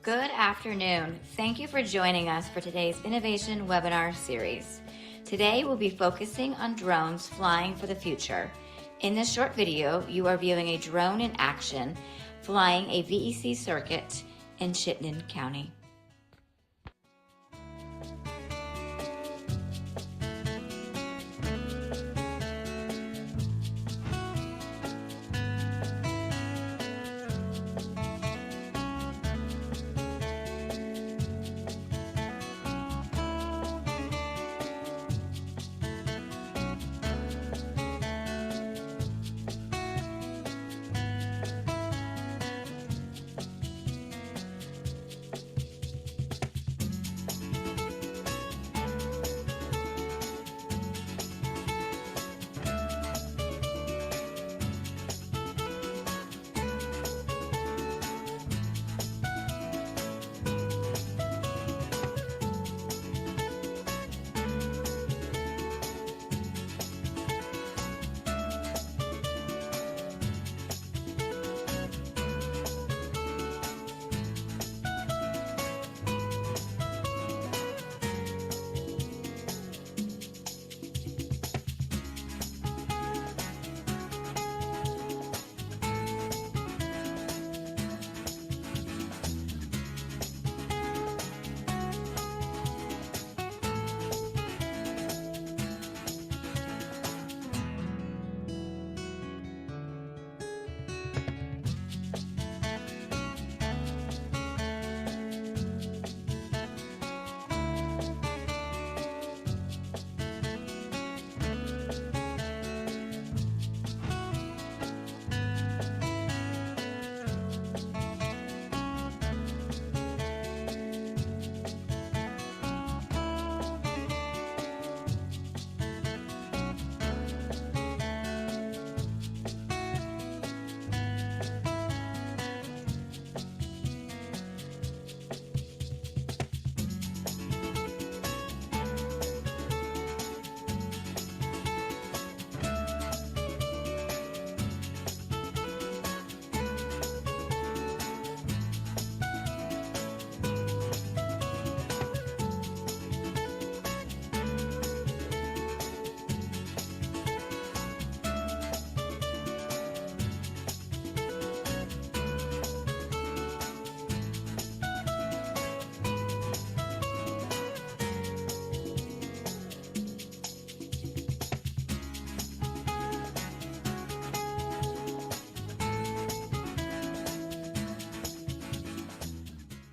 Good afternoon. Thank you for joining us for today's Innovation Webinar Series. Today we'll be focusing on drones flying for the future. In this short video, you are viewing a drone in action flying a VEC circuit in Chittenden County.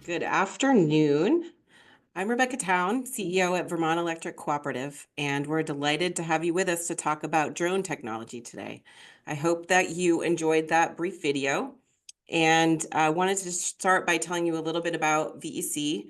Good afternoon. I'm Rebecca Town, CEO at Vermont Electric Co-op, and we're delighted to have you with us to talk about drone technology today. I hope that you enjoyed that brief video, and I wanted to start by telling you a little bit about VEC.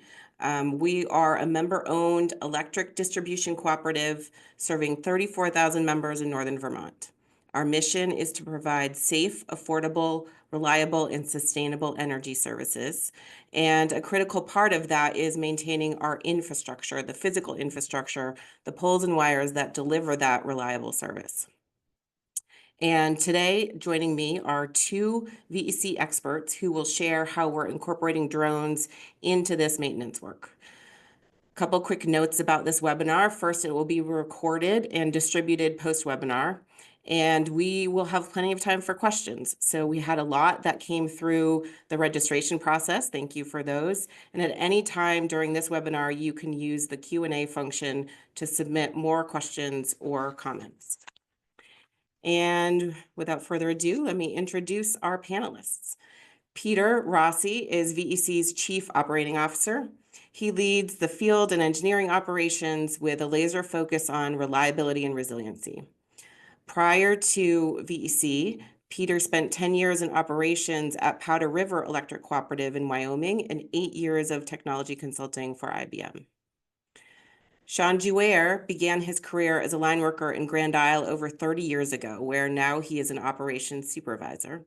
We are a member-owned electric distribution cooperative serving 34,000 members in northern Vermont. Our mission is to provide safe, affordable, reliable, and sustainable energy services. And a critical part of that is maintaining our infrastructure, the physical infrastructure, the poles and wires that deliver that reliable service. And today, joining me are two VEC experts who will share how we're incorporating drones into this maintenance work. A couple quick notes about this webinar. First, it will be recorded and distributed post-webinar, and we will have plenty of time for questions. So we had a lot that came through the registration process. Thank you for those. And at any time during this webinar, you can use the Q&A function to submit more questions or comments. And without further ado, let me introduce our panelists. Peter Rossi is VEC's Chief Operating Officer. He leads the field and engineering operations with a laser focus on reliability and resiliency. Prior to VEC, Peter spent 10 years in operations at Powder River Electric Cooperative in Wyoming and 8 years of technology consulting for IBM. Sean Jouer began his career as a line worker in Grand Isle over 30 years ago, where now he is an operations supervisor.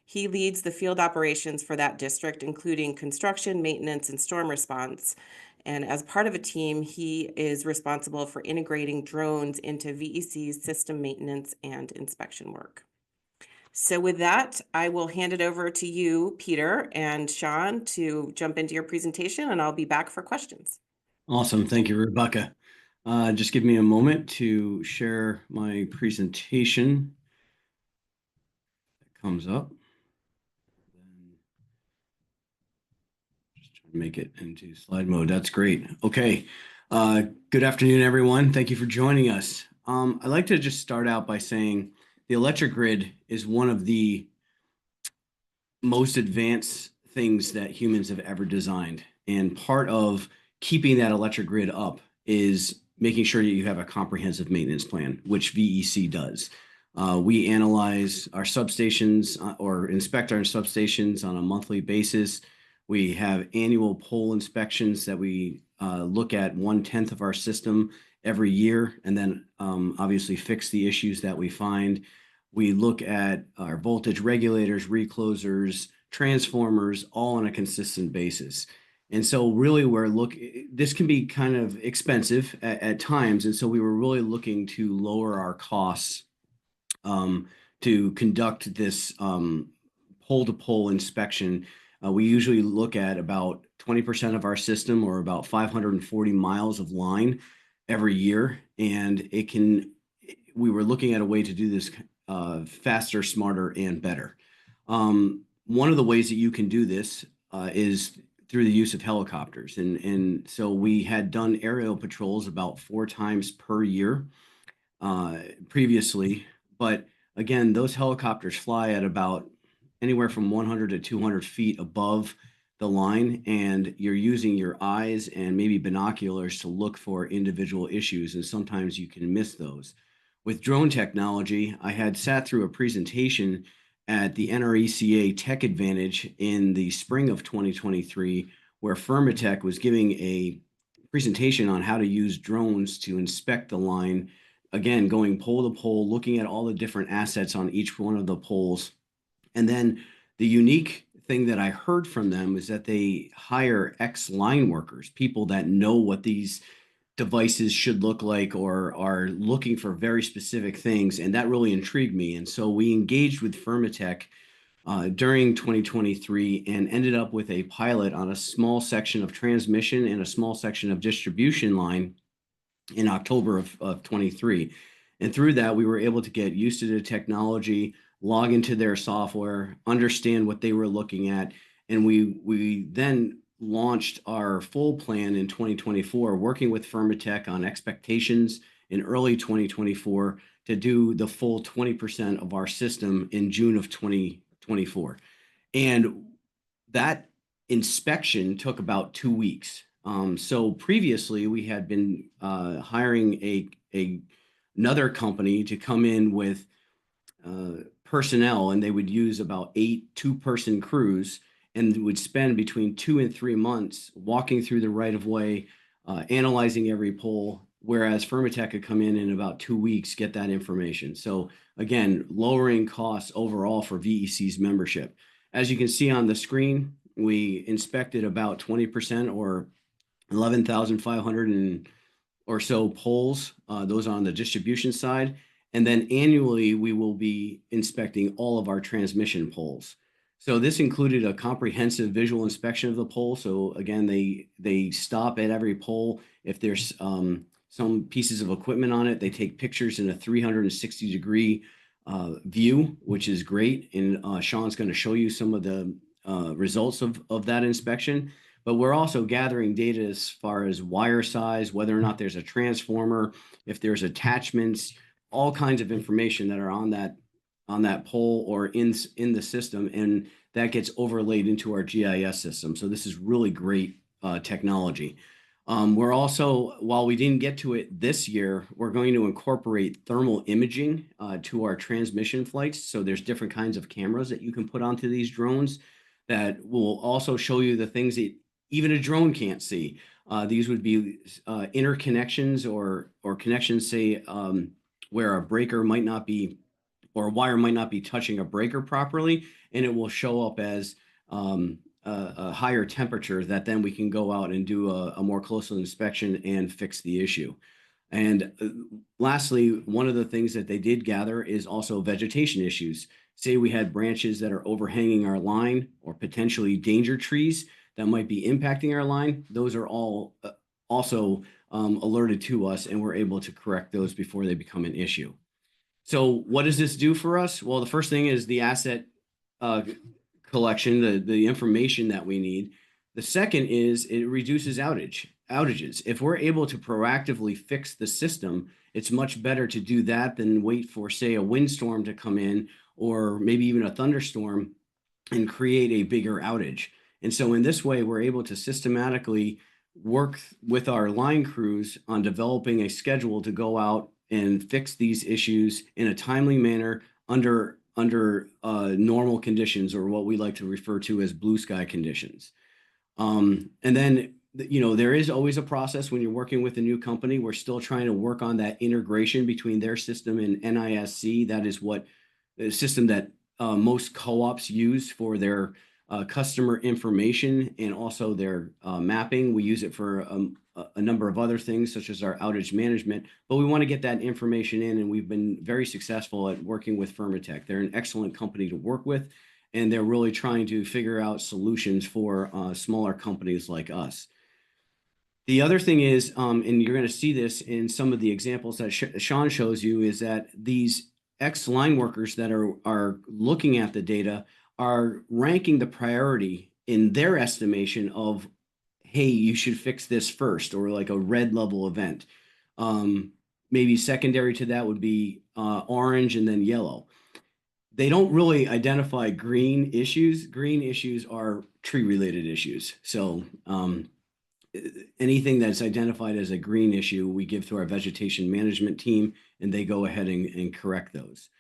He leads the field operations for that district, including construction, maintenance, and storm response. And as part of a team, he is responsible for integrating drones into VEC's system maintenance and inspection work. So with that, I will hand it over to you, Peter and Sean, to jump into your presentation, and I'll be back for questions. Awesome. Thank you, Rebecca. Just give me a moment to share my presentation. It comes up. Then just trying to make it into slide mode. That's great. Okay. Good afternoon, everyone. Thank you for joining us. I'd like to just start out by saying the electric grid is one of the most advanced things that humans have ever designed. And part of keeping that electric grid up is making sure that you have a comprehensive maintenance plan, which VEC does. We analyze our substations or inspect our substations on a monthly basis. We have annual pole inspections that we look at 1/10 of our system every year, and then obviously fix the issues that we find. We look at our voltage regulators, reclosers, transformers, all on a consistent basis. And so really this can be kind of expensive at times. And so we were really looking to lower our costs to conduct this pole-to-pole inspection. We usually look at about 20% of our system, or about 540 miles of line every year. And we were looking at a way to do this faster, smarter, and better. One of the ways that you can do this is through the use of helicopters. And so we had done aerial patrols about 4 times per year previously. But again, those helicopters fly at about anywhere from 100 to 200 feet above the line, and you're using your eyes and maybe binoculars to look for individual issues, and sometimes you can miss those. With drone technology, I had sat through a presentation at the NRECA Tech Advantage in the spring of 2023, where Firmatech was giving a presentation on how to use drones to inspect the line, again, going pole to pole, looking at all the different assets on each one of the poles. And then the unique thing that I heard from them is that they hire ex-line workers, people that know what these devices should look like or are looking for very specific things. And that really intrigued me. And so we engaged with Firmatech during 2023 and ended up with a pilot on a small section of transmission and a small section of distribution line in October of 23. And through that, we were able to get used to the technology, log into their software, understand what they were looking at. And we then launched our full plan in 2024, working with Firmatech on expectations in early 2024 to do the full 20% of our system in June of 2024. And that inspection took about 2 weeks. So previously, we had been hiring another company to come in with personnel, and they would use about 8 two-person crews, and would spend between 2 and 3 months walking through the right-of-way, analyzing every pole, whereas Firmatech could come in about 2 weeks, get that information. So again, lowering costs overall for VEC's membership. As you can see on the screen, we inspected about 20%, or 11,500 or so poles. Those are on the distribution side. And then annually, we will be inspecting all of our transmission poles. So this included a comprehensive visual inspection of the pole. So again, they stop at every pole. If there's some pieces of equipment on it, they take pictures in a 360-degree view, which is great. And Sean's going to show you some of the results of that inspection. But we're also gathering data as far as wire size, whether or not there's a transformer, if there's attachments, all kinds of information that are on that pole or in the system, and that gets overlaid into our GIS system. So this is really great technology. We're also, while we didn't get to it this year, we're going to incorporate thermal imaging to our transmission flights. So there's different kinds of cameras that you can put onto these drones that will also show you the things that even a drone can't see. These would be interconnections or connections, say, where a breaker might not be, or a wire might not be touching a breaker properly, and it will show up as a higher temperature that then we can go out and do a more closer inspection and fix the issue. And lastly, one of the things that they did gather is also vegetation issues. say we had branches that are overhanging our line or potentially danger trees that might be impacting our line, those are all also alerted to us, and we're able to correct those before they become an issue. So what does this do for us? Well, the first thing is the asset collection, the information that we need. The second is it reduces outages. If we're able to proactively fix the system, it's much better to do that than wait for, say, a windstorm to come in or maybe even a thunderstorm and create a bigger outage. And so in this way, we're able to systematically work with our line crews on developing a schedule to go out and fix these issues in a timely manner under normal conditions, or what we like to refer to as blue sky conditions. And then, there is always a process when you're working with a new company. We're still trying to work on that integration between their system and NISC. That is what the system that most co-ops use for their customer information and also their mapping. We use it for a number of other things, such as our outage management, but we want to get that information in, and we've been very successful at working with Vermont. They're an excellent company to work with, and they're really trying to figure out solutions for smaller companies like us. The other thing is, and you're going to see this in some of the examples that Sean shows you, is that these ex-line workers that are looking at the data are ranking the priority in their estimation of, hey, you should fix this first, or like a red level event. Maybe secondary to that would be orange and then yellow. They don't really identify green issues. Green issues are tree-related issues. So anything that's identified as a green issue, we give to our vegetation management team, and they go ahead and correct those.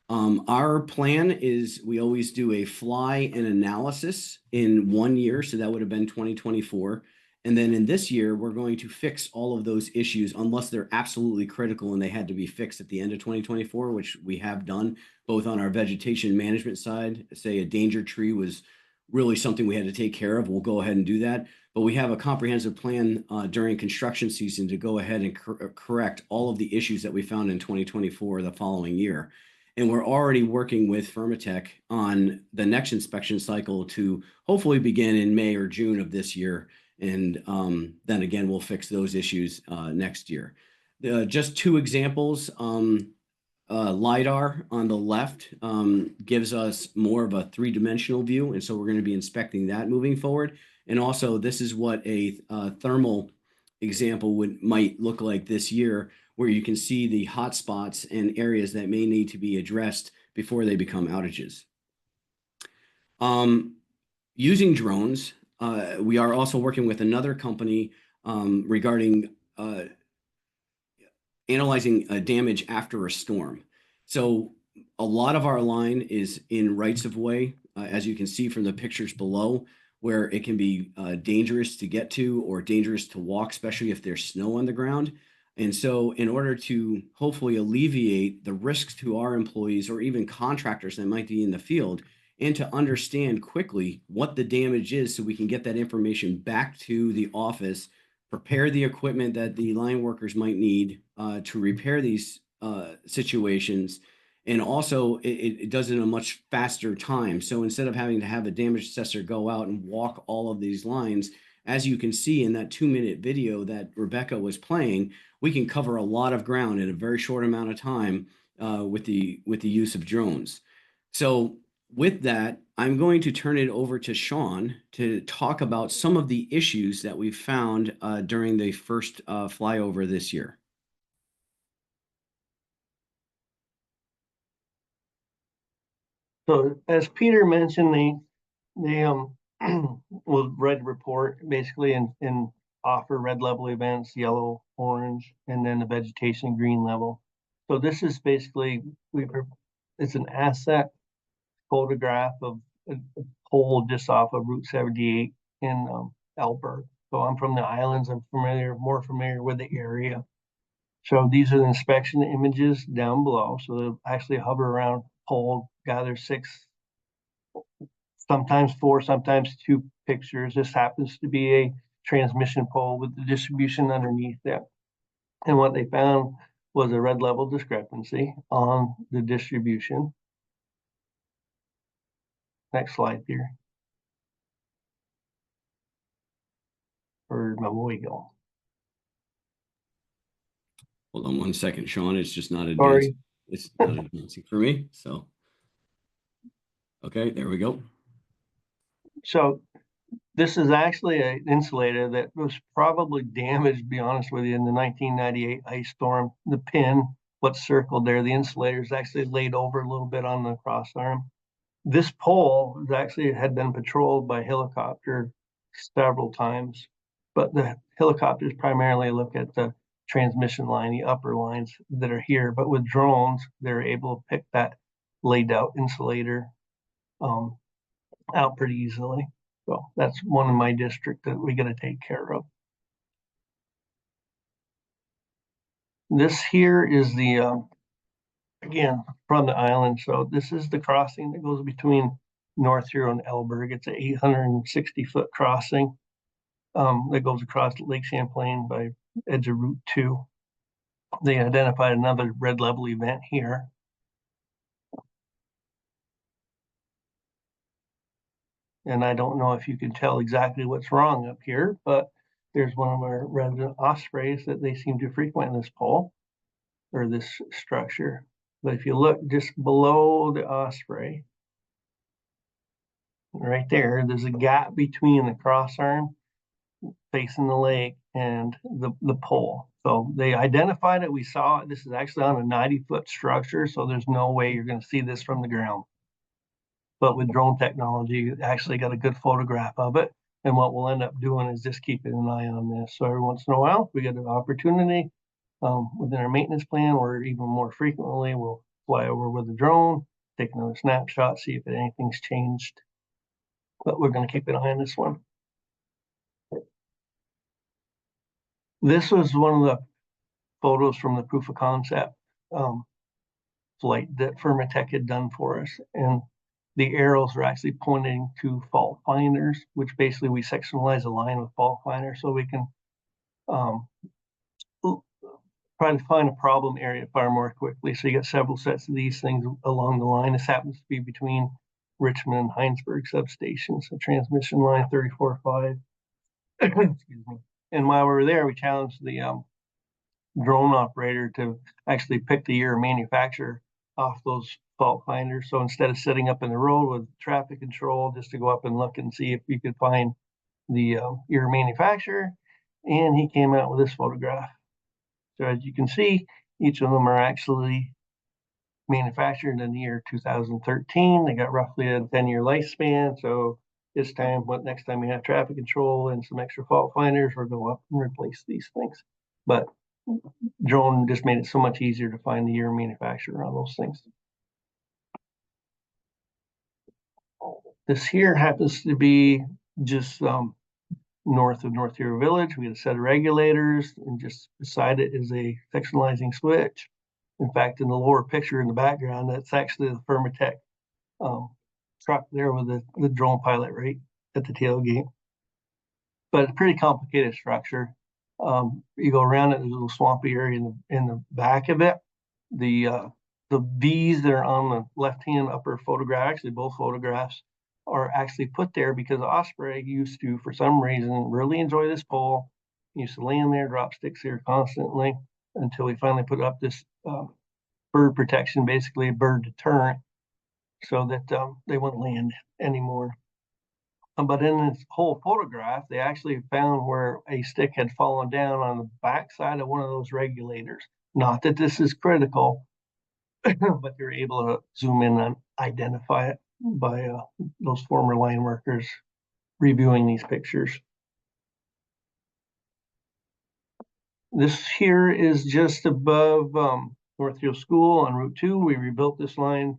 Our plan is we always do a fly and analysis in 1 year. So that would have been 2024. And then in this year, we're going to fix all of those issues unless they're absolutely critical and they had to be fixed at the end of 2024, which we have done both on our vegetation management side. Say a danger tree was really something we had to take care of. We'll go ahead and do that. But we have a comprehensive plan during construction season to go ahead and correct all of the issues that we found in 2024 the following year. And we're already working with Vermont on the next inspection cycle to hopefully begin in May or June of this year. And then again, we'll fix those issues next year. Just two examples. LiDAR on the left gives us more of a three-dimensional view. And so we're going to be inspecting that moving forward. And also, this is what a thermal example might look like this year, where you can see the hot spots and areas that may need to be addressed before they become outages. Using drones, we are also working with another company regarding analyzing damage after a storm. So a lot of our line is in rights of way, as you can see from the pictures below, where it can be dangerous to get to or dangerous to walk, especially if there's snow on the ground. And so in order to hopefully alleviate the risks to our employees or even contractors that might be in the field, and to understand quickly what the damage is so we can get that information back to the office, prepare the equipment that the line workers might need to repair these situations. And also it does it in a much faster time. So instead of having to have a damage assessor go out and walk all of these lines, as you can see in that 2-minute video that Rebecca was playing, we can cover a lot of ground in a very short amount of time with the use of drones. So with that, I'm going to turn it over to Sean to talk about some of the issues that we found during the first flyover this year. So as Peter mentioned, they will red report basically and offer red level events, yellow, orange, and then the vegetation green level. So this is basically it's an asset photograph of a pole just off of Route 78 in Alberta. So I'm from the islands. I'm more familiar with the area. So these are the inspection images down below. So they'll actually hover around pole, gather 6, sometimes 4, sometimes 2 pictures. This happens to be a transmission pole with the distribution underneath that. And what they found was a red level discrepancy on the distribution. Next slide here. Or no, we go. Hold on one second, Sean. It's just not advancing. Sorry. It's not advancing for me. So, okay, there we go. So this is actually an insulator that was probably damaged, to be honest with you, in the 1998 ice storm. The pin, what's circled there, the insulator is actually laid over a little bit on the cross arm. This pole actually had been patrolled by helicopter several times, but the helicopters primarily look at the transmission line, the upper lines that are here. But with drones, they're able to pick that laid out insulator out pretty easily. So that's one in my district that we got to take care of. This here is the, again, from the island. So this is the crossing that goes between North Hero and Elberg. It's an 860-foot crossing that goes across Lake Champlain by edge of Route 2. They identified another red level event here. And I don't know if you can tell exactly what's wrong up here, but there's one of our resident ospreys that they seem to frequent this pole or this structure. But if you look just below the osprey, right there, there's a gap between the cross arm facing the lake and the pole. So they identified it. We saw it. This is actually on a 90-foot structure, so there's no way you're going to see this from the ground. But with drone technology, you actually got a good photograph of it. And what we'll end up doing is just keeping an eye on this. So every once in a while, we get an opportunity within our maintenance plan, or even more frequently, we'll fly over with a drone, take another snapshot, see if anything's changed. But we're going to keep an eye on this one. This was one of the photos from the proof of concept flight that Vermont had done for us. And the arrows are actually pointing to fault finders, which basically we sectionalize a line with fault finders so we can try to find a problem area far more quickly. So you get several sets of these things along the line. This happens to be between Richmond and Heinsberg substations, so transmission line 34.5. Excuse me. And while we were there, we challenged the drone operator to actually pick the year of manufacture off those fault finders. So instead of sitting up in the road with traffic control, just to go up and look and see if we could find the year of manufacture. And he came out with this photograph. So as you can see, each of them are actually manufactured in the year 2013. They got roughly a 10-year lifespan. So this time, next time we have traffic control and some extra fault finders, we'll go up and replace these things. But drone just made it so much easier to find the year of manufacture on those things. This here happens to be just north of North Hero Village. We got a set of regulators, and just beside it is a sectionalizing switch. In fact, in the lower picture in the background, that's actually the Vermatech truck there with the drone pilot right at the tailgate. But it's a pretty complicated structure. You go around it, there's a little swampy area in the back of it. The V's that are on the left-hand upper photograph, actually both photographs, are actually put there because Osprey used to, for some reason, really enjoy this pole. He used to land there, drop sticks here constantly until we finally put up this bird protection, basically a bird deterrent, so that they wouldn't land anymore. But in this whole photograph, they actually found where a stick had fallen down on the backside of one of those regulators. Not that this is critical, but they're able to zoom in and identify it by those former line workers reviewing these pictures. This here is just above North Hill School on Route 2. We rebuilt this line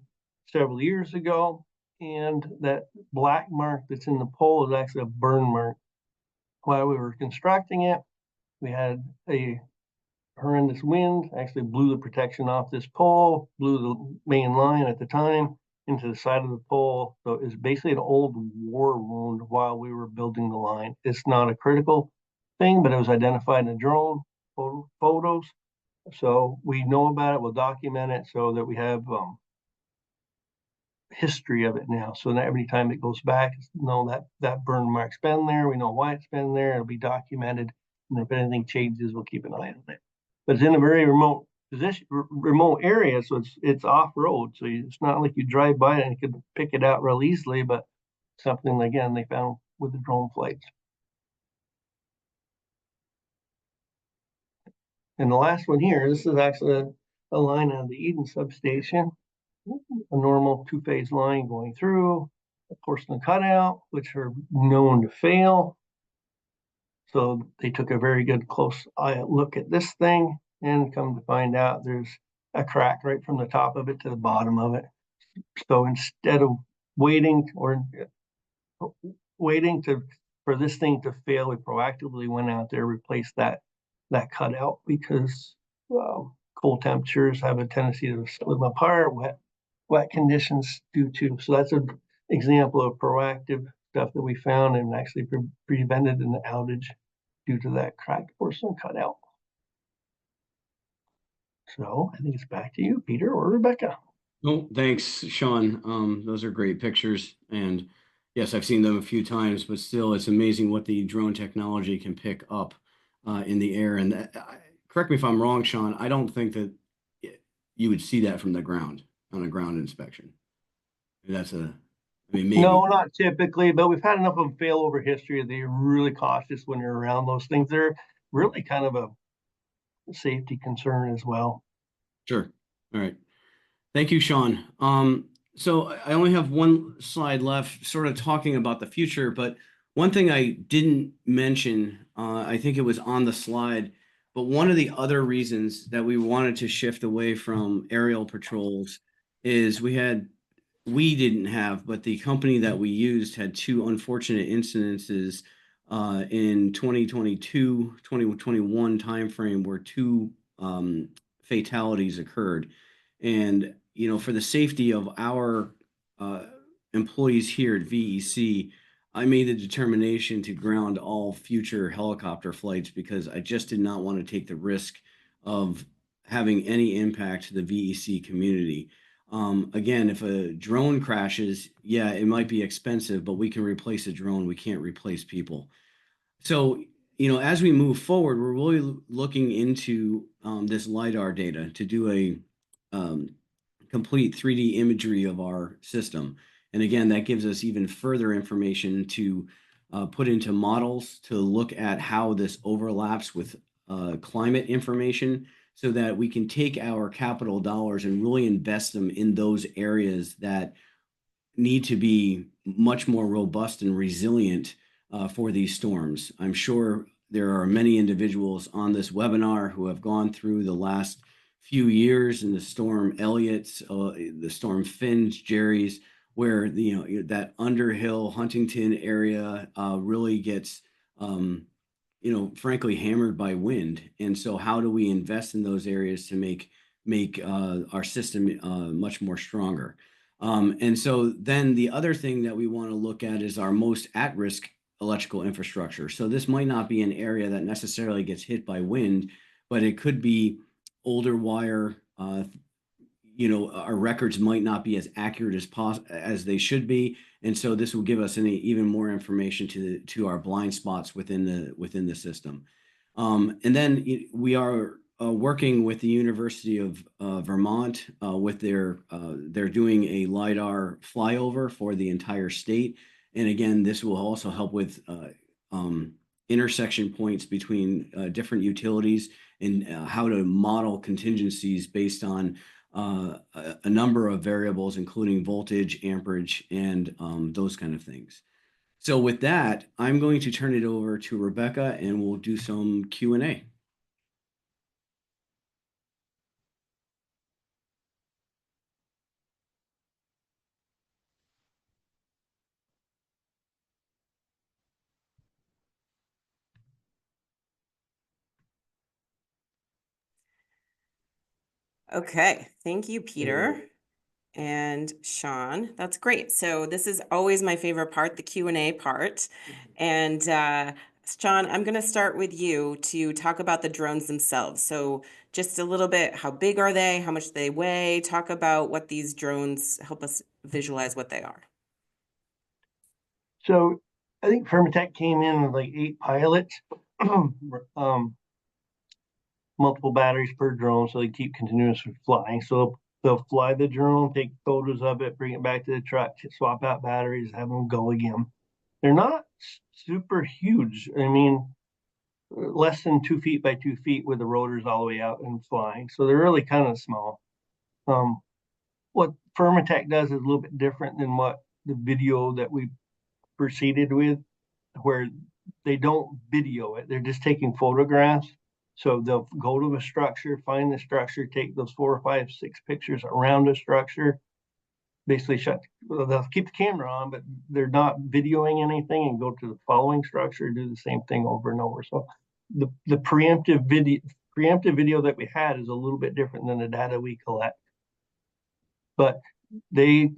several years ago, and that black mark that's in the pole is actually a burn mark. While we were constructing it, we had a horrendous wind, actually blew the protection off this pole, blew the main line at the time into the side of the pole. So it's basically an old war wound while we were building the line. It's not a critical thing, but it was identified in the drone photos. So we know about it, we'll document it so that we have history of it now. So that every time it goes back, that burn mark's been there. We know why it's been there. It'll be documented. And if anything changes, we'll keep an eye on it. But it's in a very remote position, remote area. So it's off road. So it's not like you drive by it and you can pick it out real easily, but something again, they found with the drone flights. And the last one here, this is actually a line on the Eden substation, a normal two-phase line going through, a porcelain cutout, which are known to fail. So they took a very good close eye look at this thing and come to find out there's a crack right from the top of it to the bottom of it. So instead of waiting for this thing to fail, we proactively went out there, replaced that cutout because cold temperatures have a tendency to split them apart. Wet conditions do too. So that's an example of proactive stuff that we found and actually prevented an outage due to that cracked porcelain cutout. So I think it's back to you, Peter or Rebecca. Oh, thanks, Sean. Those are great pictures. And yes, I've seen them a few times, but still, it's amazing what the drone technology can pick up in the air. And correct me if I'm wrong, Sean, I don't think that you would see that from the ground on a ground inspection. Maybe. No, not typically, but we've had enough of them fail over history that you're really cautious when you're around those things. They're really kind of a safety concern as well. Sure. All right. Thank you, Sean. So I only have one slide left, sort of talking about the future, but one thing I didn't mention, I think it was on the slide, but one of the other reasons that we wanted to shift away from aerial patrols is we didn't have, but the company that we used had two unfortunate incidences in 2022, 2021 timeframe where two fatalities occurred. And, for the safety of our employees here at VEC, I made the determination to ground all future helicopter flights because I just did not want to take the risk of having any impact to the VEC community. Again, if a drone crashes, yeah, it might be expensive, but we can replace a drone. We can't replace people. So, as we move forward, we're really looking into this LiDAR data to do a complete 3D imagery of our system. And again, that gives us even further information to put into models to look at how this overlaps with climate information so that we can take our capital dollars and really invest them in those areas that need to be much more robust and resilient for these storms. I'm sure there are many individuals on this webinar who have gone through the last few years in the storm Elliots, the storm Finns, Jerry's, where that Underhill, Huntington area really gets frankly hammered by wind. And so how do we invest in those areas to make our system much more stronger? And so then the other thing that we want to look at is our most at-risk electrical infrastructure. So this might not be an area that necessarily gets hit by wind, but it could be older wire. Our records might not be as accurate as they should be, and so this will give us even more information to our blind spots within the system. And then we are working with the University of Vermont with they're doing a LiDAR flyover for the entire state. And again, this will also help with intersection points between different utilities and how to model contingencies based on a number of variables, including voltage, amperage, and those kind of things. So with that, I'm going to turn it over to Rebecca and we'll do some Q&A. Okay, thank you, Peter and Sean. That's great. So this is always my favorite part, the Q&A part. And Sean, I'm going to start with you to talk about the drones themselves. So just a little bit, how big are they? How much do they weigh? Talk about what these drones help us visualize what they are. So I think Permatech came in with like 8 pilots, multiple batteries per drone, so they keep continuously flying. So they'll fly the drone, take photos of it, bring it back to the truck, swap out batteries, have them go again. They're not super huge. I mean, less than 2 feet by 2 feet with the rotors all the way out and flying. So they're really kind of small. What Permatech does is a little bit different than what the video that we proceeded with, where they don't video it. They're just taking photographs. So they'll go to a structure, find the structure, take those 4, 5, 6 pictures around a structure, basically they'll keep the camera on, but they're not videoing anything, and go to the following structure, do the same thing over and over. So the preemptive video that we had is a little bit different than the data we collect. But they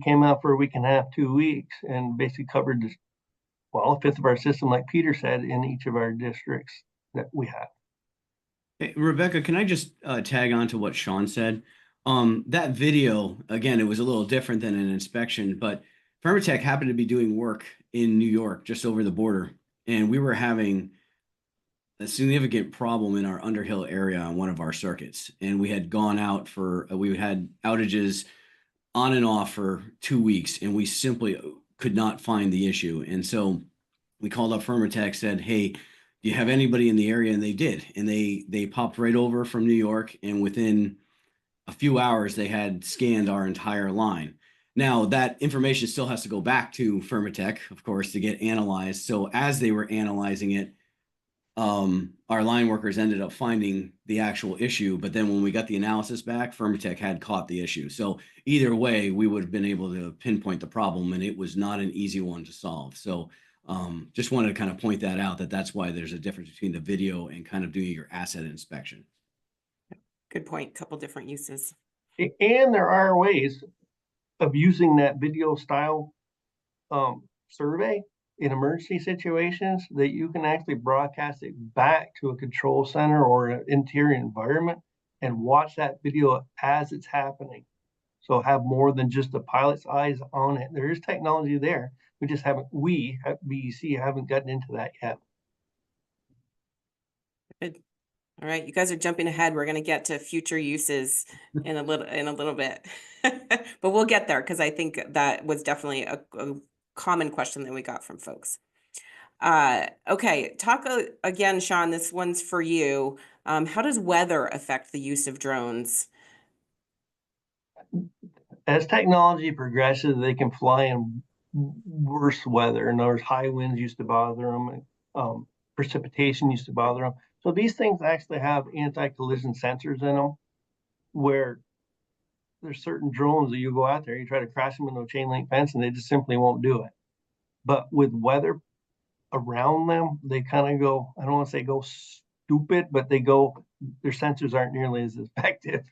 came out for a week and a half, 2 weeks, and basically covered this, well, a fifth of our system, like Peter said, in each of our districts that we have. Hey, Rebecca, can I just tag on to what Sean said? That video, again, it was a little different than an inspection, but Permatech happened to be doing work in New York, just over the border, and we were having a significant problem in our Underhill area on one of our circuits. And we had gone out we had outages on and off for 2 weeks, and we simply could not find the issue. And so we called up Permatech, said, hey, do you have anybody in the area? And they did. And they popped right over from New York, and within a few hours, they had scanned our entire line. Now, that information still has to go back to Permatech, of course, to get analyzed. So as they were analyzing it, our line workers ended up finding the actual issue, but then when we got the analysis back, Permatech had caught the issue. So either way, we would have been able to pinpoint the problem, and it was not an easy one to solve. So just wanted to kind of point that out, that's why there's a difference between the video and kind of doing your asset inspection. Good point. Couple different uses. And there are ways of using that video style survey in emergency situations that you can actually broadcast it back to a control center or an interior environment and watch that video as it's happening. So have more than just the pilot's eyes on it. There is technology there. We just haven't, we at VEC haven't gotten into that yet. Good. All right, you guys are jumping ahead. We're going to get to future uses in a little bit, but we'll get there because I think that was definitely a common question that we got from folks. Okay, talk again, Sean. This one's for you. How does weather affect the use of drones? As technology progresses, they can fly in worse weather. In other words, high winds used to bother them. Precipitation used to bother them. So these things actually have anti-collision sensors in them, where there's certain drones that you go out there, you try to crash them into a chain link fence, and they just simply won't do it. But with weather around them, they kind of go, I don't want to say go stupid, but their sensors aren't nearly as effective.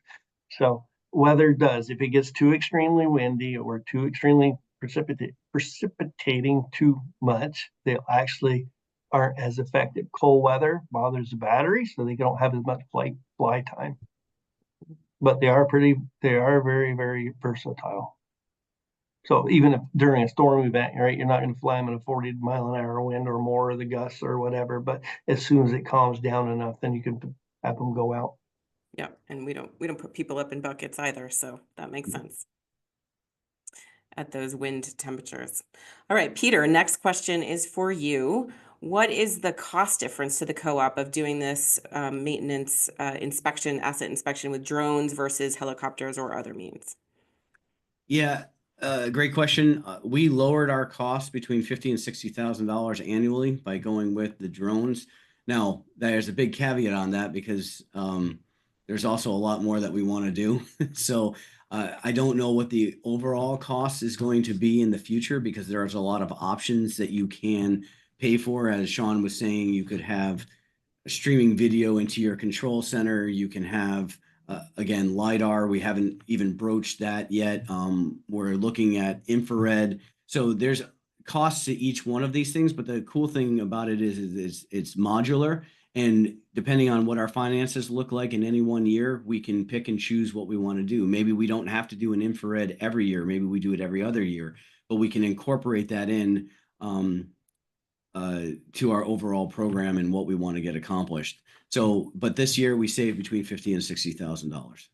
So weather does, if it gets too extremely windy or too extremely precipitating too much, they actually aren't as effective. Cold weather bothers the battery, so they don't have as much fly time. But they are very, very versatile. So even if during a storm event, right, you're not going to fly them in a 40-mile-an-hour wind or more, of the gusts or whatever. But as soon as it calms down enough, then you can have them go out. Yeah, and we don't put people up in buckets either, so that makes sense at those wind temperatures. All right, Peter, next question is for you. What is the cost difference to the co-op of doing this maintenance asset inspection with drones versus helicopters or other means? Yeah, great question. We lowered our costs between $50,000 and $60,000 annually by going with the drones. Now, there's a big caveat on that because there's also a lot more that we want to do. So I don't know what the overall cost is going to be in the future because there's a lot of options that you can pay for. As Sean was saying, you could have streaming video into your control center. You can have again, LiDAR, we haven't even broached that yet. We're looking at infrared. So there's costs to each one of these things, but the cool thing about it is it's modular. And depending on what our finances look like in any one year, we can pick and choose what we want to do. Maybe we don't have to do an infrared every year. Maybe we do it every other year, but we can incorporate that in to our overall program and what we want to get accomplished. So, but this year we saved between $50,000 and $60,000.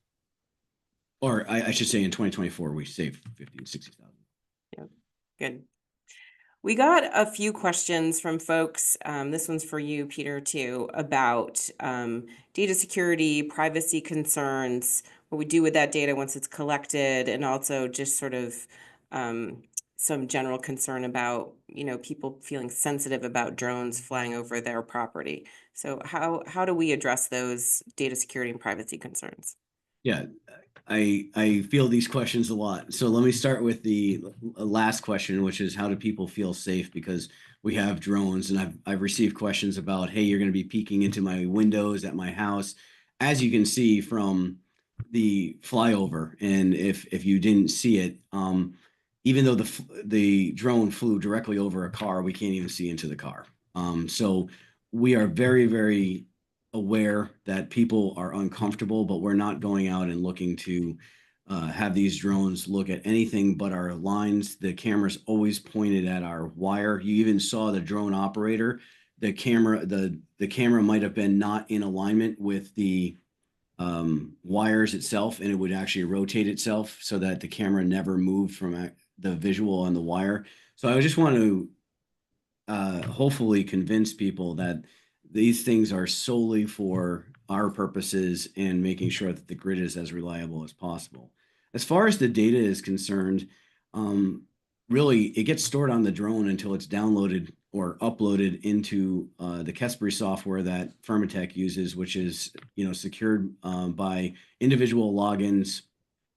Or I should say in 2024, we saved $50,000 and $60,000. Yeah, good. We got a few questions from folks. This one's for you, Peter, too, about data security, privacy concerns, what we do with that data once it's collected, and also just sort of some general concern about, people feeling sensitive about drones flying over their property. So how do we address those data security and privacy concerns? Yeah, I feel these questions a lot. So let me start with the last question, which is how do people feel safe because we have drones? And I've received questions about, hey, you're going to be peeking into my windows at my house. As you can see from the flyover, and if you didn't see it, even though the drone flew directly over a car, we can't even see into the car. So we are very, very aware that people are uncomfortable, but we're not going out and looking to have these drones look at anything but our lines. The camera's always pointed at our wire. You even saw the drone operator. The camera might have been not in alignment with the wires itself, and it would actually rotate itself so that the camera never moved from the visual on the wire. So I just want to hopefully convince people that these things are solely for our purposes and making sure that the grid is as reliable as possible. As far as the data is concerned, really it gets stored on the drone until it's downloaded or uploaded into the Kesbury software that Firmatech uses, which is secured by individual logins.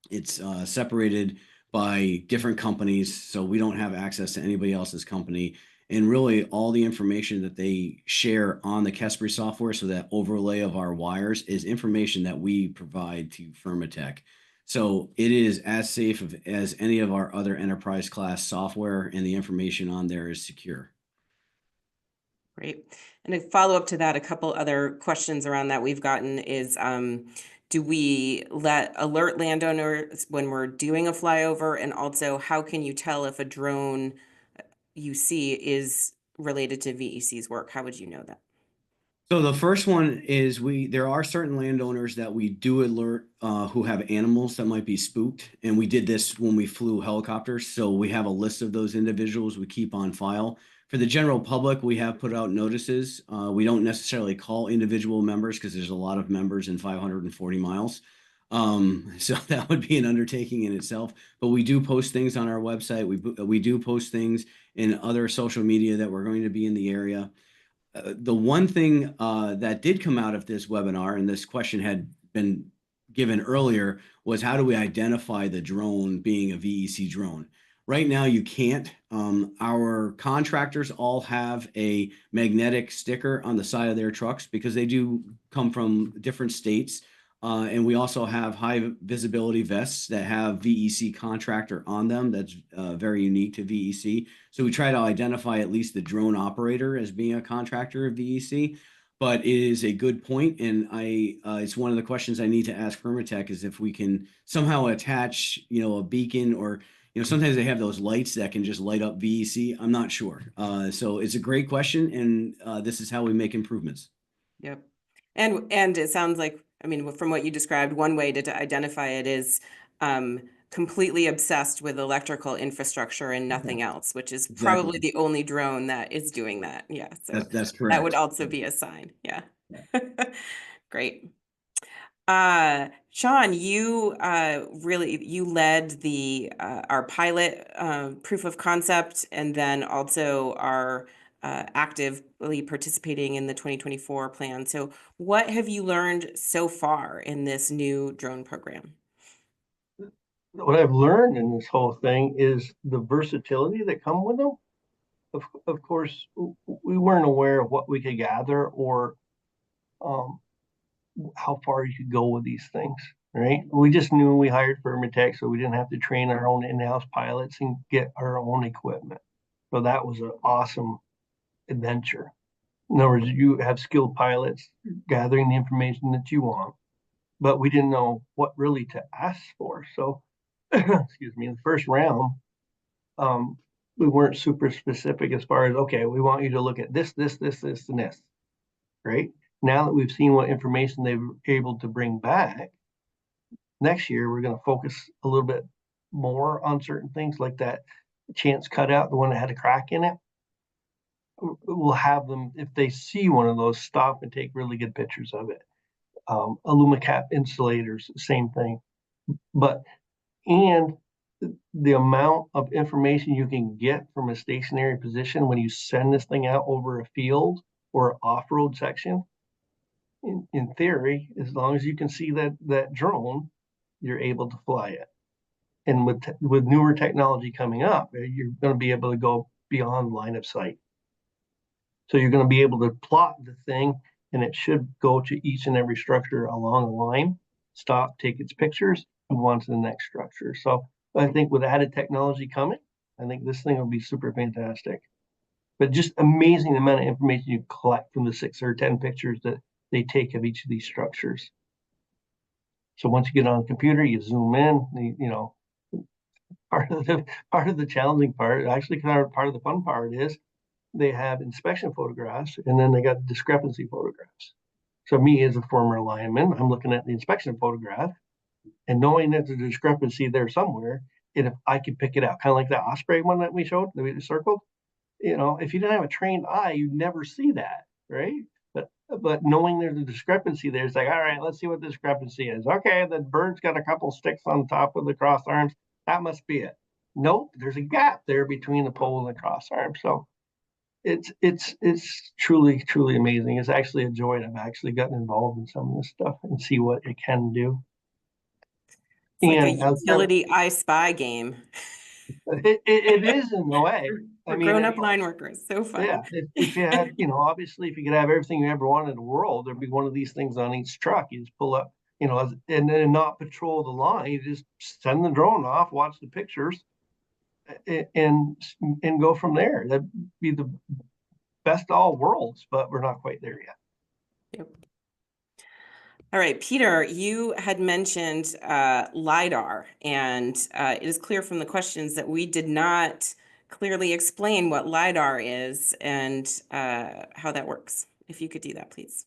It's separated by different companies, so we don't have access to anybody else's company. And really all the information that they share on the Kesbury software, so that overlay of our wires, is information that we provide to Firmatech. So it is as safe as any of our other enterprise class software, and the information on there is secure. Great. And a follow up to that, a couple other questions around that we've gotten is, do we alert landowners when we're doing a flyover? And also, how can you tell if a drone you see is related to VEC's work? How would you know that? So the first one is there are certain landowners that we do alert who have animals that might be spooked. And we did this when we flew helicopters. So we have a list of those individuals we keep on file. For the general public, we have put out notices. We don't necessarily call individual members because there's a lot of members in 540 miles. So that would be an undertaking in itself. But we do post things on our website. We do post things in other social media that we're going to be in the area. The one thing that did come out of this webinar, and this question had been given earlier, was how do we identify the drone being a VEC drone? Right now, you can't. Our contractors all have a magnetic sticker on the side of their trucks because they do come from different states. And we also have high visibility vests that have VEC contractor on them. That's very unique to VEC. So we try to identify at least the drone operator as being a contractor of VEC. But it is a good point, and it's one of the questions I need to ask Firmatech is if we can somehow attach, a beacon, or sometimes they have those lights that can just light up VEC. I'm not sure. So it's a great question, and this is how we make improvements. Yep. And it sounds like, from what you described, one way to identify it is completely obsessed with electrical infrastructure and nothing else, which is probably the only drone that is doing that. Yeah, so that's correct. That would also be a sign. Yeah. Great. Sean, you led our pilot proof of concept, and then also are actively participating in the 2024 plan. So what have you learned so far in this new drone program? What I've learned in this whole thing is the versatility that come with them. Of course, we weren't aware of what we could gather or how far you could go with these things, right? We just knew we hired Firmatech, so we didn't have to train our own in-house pilots and get our own equipment. So that was an awesome adventure. In other words, you have skilled pilots gathering the information that you want, but we didn't know what really to ask for. So, excuse me, in the first round, we weren't super specific as far as, okay, we want you to look at this, and this. Right? Now that we've seen what information they were able to bring back, next year we're going to focus a little bit more on certain things like that chance cutout, the one that had a crack in it. We'll have them, if they see one of those, stop and take really good pictures of it. Alumicap insulators, same thing. But, and the amount of information you can get from a stationary position when you send this thing out over a field or off-road section, in theory, as long as you can see that drone, you're able to fly it. And with newer technology coming up, you're going to be able to go beyond line of sight. So you're going to be able to plot the thing, and it should go to each and every structure along the line, stop, take its pictures, move on to the next structure. So I think with added technology coming, I think this thing will be super fantastic. But just amazing amount of information you collect from the 6 or 10 pictures that they take of each of these structures. So once you get on the computer, you zoom in, you know, part of the challenging part, actually part of the fun part is they have inspection photographs and then they got discrepancy photographs. So me as a former lineman, I'm looking at the inspection photograph and knowing that there's a discrepancy there somewhere, and if I could pick it out, kind of like that Osprey one that we showed, that we circled, you know, if you didn't have a trained eye, you'd never see that, right? But knowing there's a discrepancy there, it's like, all right, let's see what the discrepancy is. Okay, the bird's got a couple sticks on top of the cross arms. That must be it. Nope, there's a gap there between the pole and the cross arm. So it's truly amazing. It's actually a joy to have actually gotten involved in some of this stuff and see what it can do. It's like a And utility I Spy game. it is in a way. For grown-up line workers, so fun. Yeah, if you had, you know, obviously, if you could have everything you ever wanted in the world, there'd be one of these things on each truck. You just pull up, you know, and then not patrol the line. You just send the drone off, watch the pictures, and go from there. That'd be the best of all worlds, but we're not quite there yet. Yep. All right, Peter, you had mentioned LiDAR, and it is clear from the questions that we did not clearly explain what LiDAR is and how that works. If you could do that, please.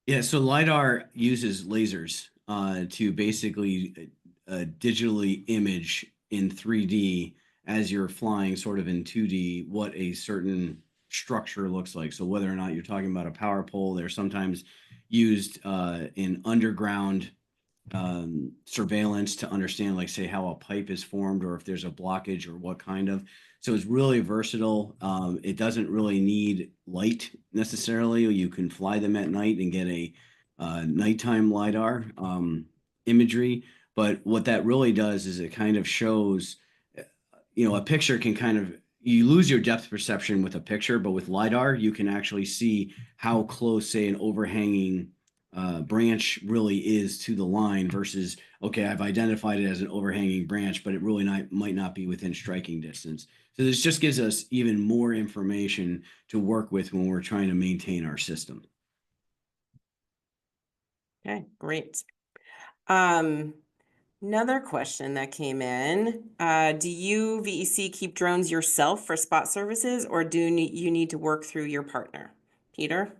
Yeah, so LiDAR uses lasers to basically digitally image in 3D as you're flying sort of in 2D what a certain structure looks like. So whether or not you're talking about a power pole, they're sometimes used in underground surveillance to understand, like, say, how a pipe is formed or if there's a blockage or what kind of. So it's really versatile. It doesn't really need light necessarily. You can fly them at night and get a nighttime LiDAR imagery. But what that really does is it kind of shows, you know, a picture can kind of, you lose your depth perception with a picture, but with LiDAR, you can actually see how close, say, an overhanging branch really is to the line versus, okay, I've identified it as an overhanging branch, but it really might not be within striking distance. So this just gives us even more information to work with when we're trying to maintain our system. Okay, great. Another question that came in, do you, VEC, keep drones yourself for spot services, or do you need to work through your partner? Peter?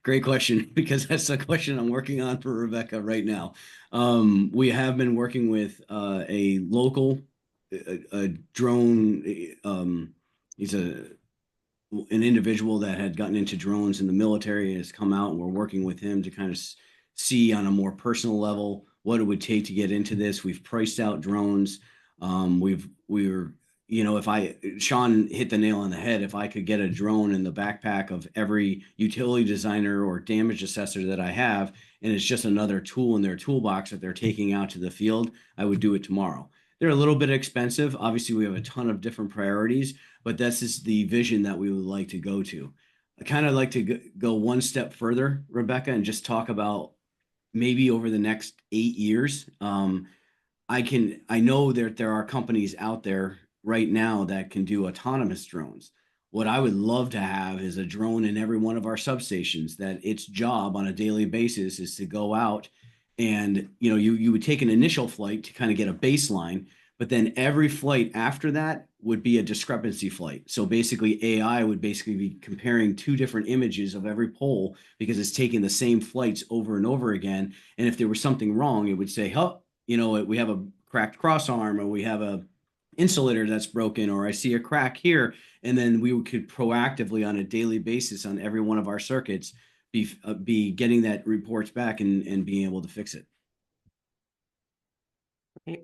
Great question, because that's a question I'm working on for Rebecca right now. We have been working with a local drone. He's an individual that had gotten into drones in the military and has come out, and we're working with him to kind of see on a more personal level what it would take to get into this. We've priced out drones. You know, Sean hit the nail on the head. If I could get a drone in the backpack of every utility designer or damage assessor that I have, and it's just another tool in their toolbox that they're taking out to the field, I would do it tomorrow. They're a little bit expensive. Obviously, we have a ton of different priorities, but this is the vision that we would like to go to. I kind of like to go one step further, Rebecca, and just talk about maybe over the next 8 years. I know that there are companies out there right now that can do autonomous drones. What I would love to have is a drone in every one of our substations that its job on a daily basis is to go out and, you would take an initial flight to kind of get a baseline, but then every flight after that would be a discrepancy flight. So basically AI would basically be comparing two different images of every pole because it's taking the same flights over and over again. And if there was something wrong, it would say, oh, we have a cracked crossarm, or we have a insulator that's broken, or I see a crack here. And then we could proactively on a daily basis on every one of our circuits be getting that reports back and being able to fix it. Okay.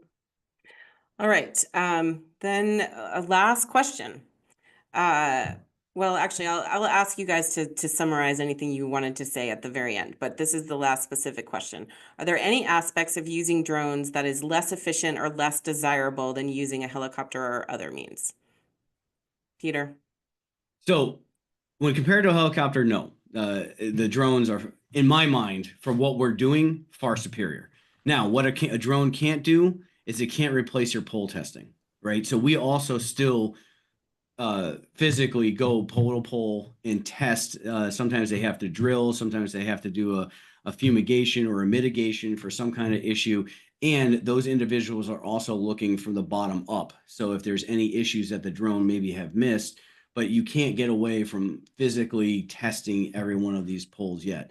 All right. Then a last question. Well, actually, I'll ask you guys to summarize anything you wanted to say at the very end, but this is the last specific question. Are there any aspects of using drones that is less efficient or less desirable than using a helicopter or other means? Peter? So when compared to a helicopter, no, the drones are, in my mind, for what we're doing, far superior. Now, what a drone can't do is it can't replace your pole testing, right? So we also still physically go pole to pole and test. Sometimes they have to drill, sometimes they have to do a fumigation or a mitigation for some kind of issue. And those individuals are also looking from the bottom up. So if there's any issues that the drone maybe have missed, but you can't get away from physically testing every one of these poles yet.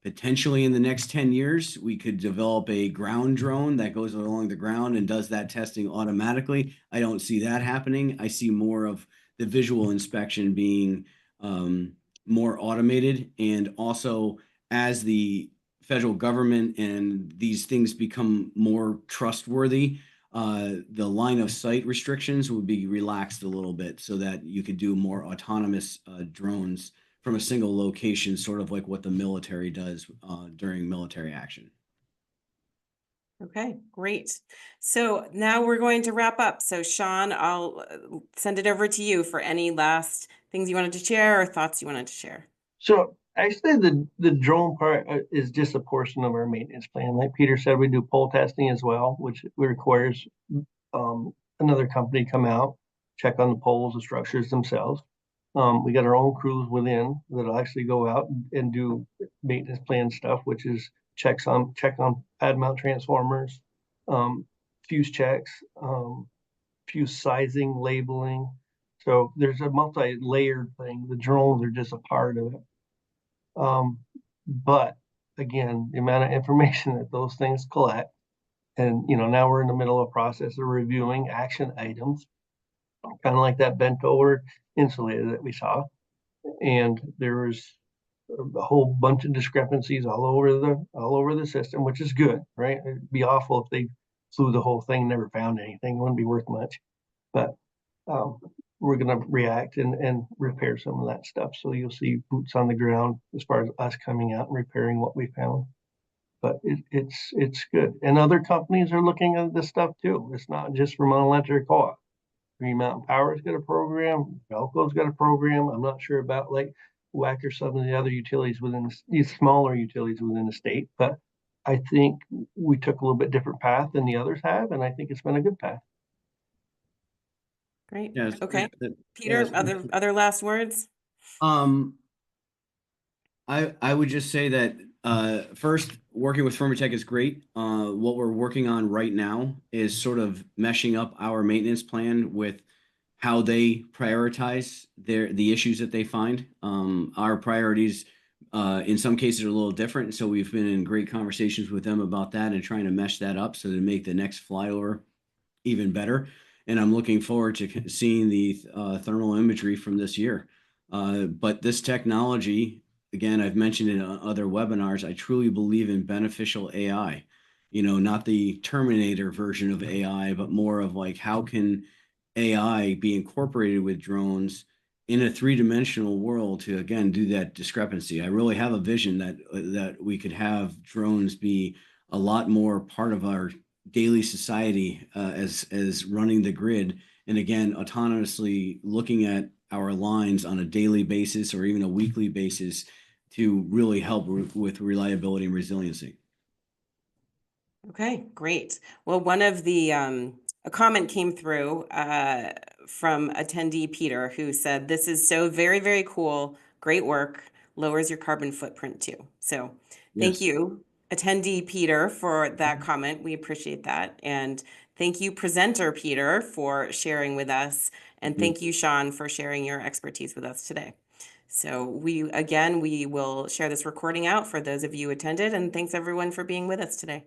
Potentially in the next 10 years, we could develop a ground drone that goes along the ground and does that testing automatically. I don't see that happening. I see more of the visual inspection being more automated. And also, as the federal government and these things become more trustworthy, the line of sight restrictions would be relaxed a little bit so that you could do more autonomous drones from a single location, sort of like what the military does during military action. Okay, great. So now we're going to wrap up. So Sean, I'll send it over to you for any last things you wanted to share or thoughts you wanted to share. So actually, the drone part is just a portion of our maintenance plan. Like Peter said, we do pole testing as well, which requires another company come out, check on the poles, the structures themselves. We got our own crews within that'll actually go out and do maintenance plan stuff, which is check on pad mount transformers, fuse checks, fuse sizing, labeling. So there's a multi-layered thing. The drones are just a part of it. But again, the amount of information that those things collect, and now we're in the middle of a process of reviewing action items, kind of like that bent over insulator that we saw. And there was a whole bunch of discrepancies all over the system, which is good, right? It'd be awful if they flew the whole thing, never found anything. It wouldn't be worth much. But we're going to react and repair some of that stuff. So you'll see boots on the ground as far as us coming out and repairing what we found. But it's good. And other companies are looking at this stuff too. It's not just Vermont Electric Co-op. Green Mountain Power's got a program. Belco's got a program. I'm not sure about like WEC or some of the other utilities within these smaller utilities within the state, but I think we took a little bit different path than the others have, and I think it's been a good path. Great. Yes. Okay. Peter, other last words? I would just say that first, working with Firmatech is great. What we're working on right now is sort of meshing up our maintenance plan with how they prioritize the issues that they find. Our priorities in some cases are a little different, so we've been in great conversations with them about that and trying to mesh that up so to make the next flyover even better. And I'm looking forward to seeing the thermal imagery from this year. But this technology, again, I've mentioned it in other webinars, I truly believe in beneficial AI. Not the Terminator version of AI, but more of like, how can AI be incorporated with drones in a three-dimensional world to, again, do that discrepancy. I really have a vision that we could have drones be a lot more part of our daily society as running the grid, and again, autonomously looking at our lines on a daily basis or even a weekly basis to really help with reliability and resiliency. Okay, great. Well, one of the a comment came through from attendee Peter, who said, "This is so very, very cool. Great work. Lowers your carbon footprint too." So thank Yes. you, attendee Peter, for that comment. We appreciate that. And thank you, presenter Peter, for sharing with us. And Mhm. thank you, Sean, for sharing your expertise with us today. So we will share this recording out for those of you who attended, and thanks everyone for being with us today.